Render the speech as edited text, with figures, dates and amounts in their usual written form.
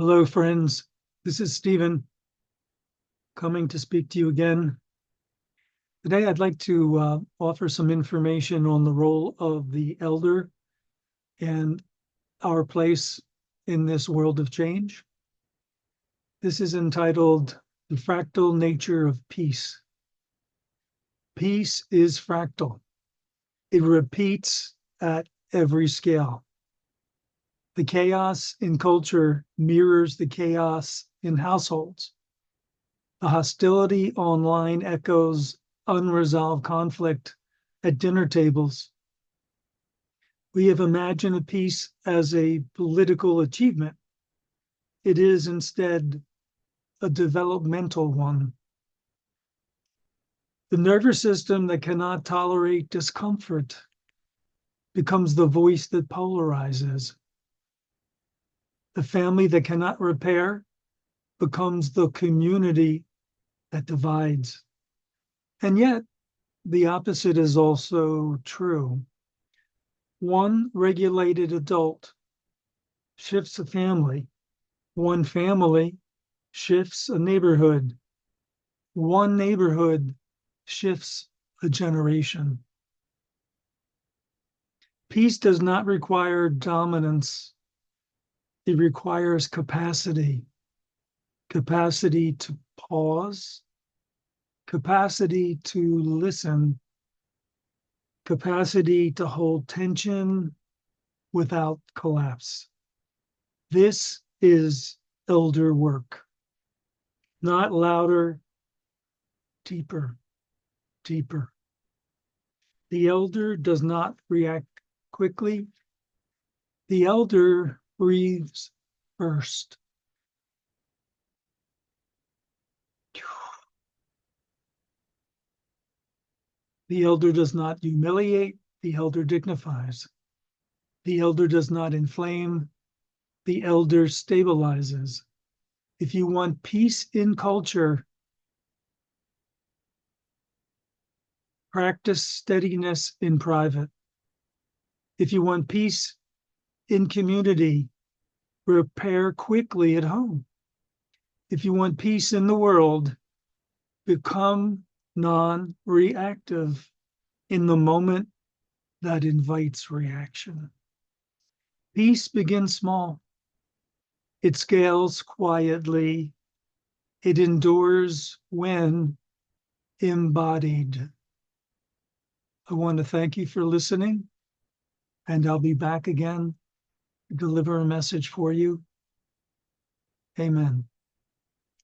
Hello, friends. This is Stephen coming to speak to you again. Today, I'd like to offer some information on the role of the elder and our place in this world of change. This is entitled The Fractal Nature of Peace. Peace is fractal. It repeats at every scale. The chaos in culture mirrors the chaos in households. The hostility online echoes unresolved conflict at dinner tables. We have imagined a peace as a political achievement. It is instead a developmental one. The nervous system that cannot tolerate discomfort becomes the voice that polarizes. The family that cannot repair becomes the community that divides. And yet, the opposite is also true. One regulated adult shifts a family. One family shifts a neighborhood. One neighborhood shifts a generation. Peace does not require dominance. It requires capacity. Capacity to pause, capacity to listen, capacity to hold tension without collapse. This is elder work. Not louder, deeper, deeper. The elder does not react quickly. The elder breathes first. The elder does not humiliate, the elder dignifies. The elder does not inflame, the elder stabilizes. If you want peace in culture, practice steadiness in private. If you want peace in community, repair quickly at home. If you want peace in the world, become non-reactive in the moment that invites reaction. Peace begins small. It scales quietly. It endures when embodied. I want to thank you for listening, and I'll be back again to deliver a message for you. Amen.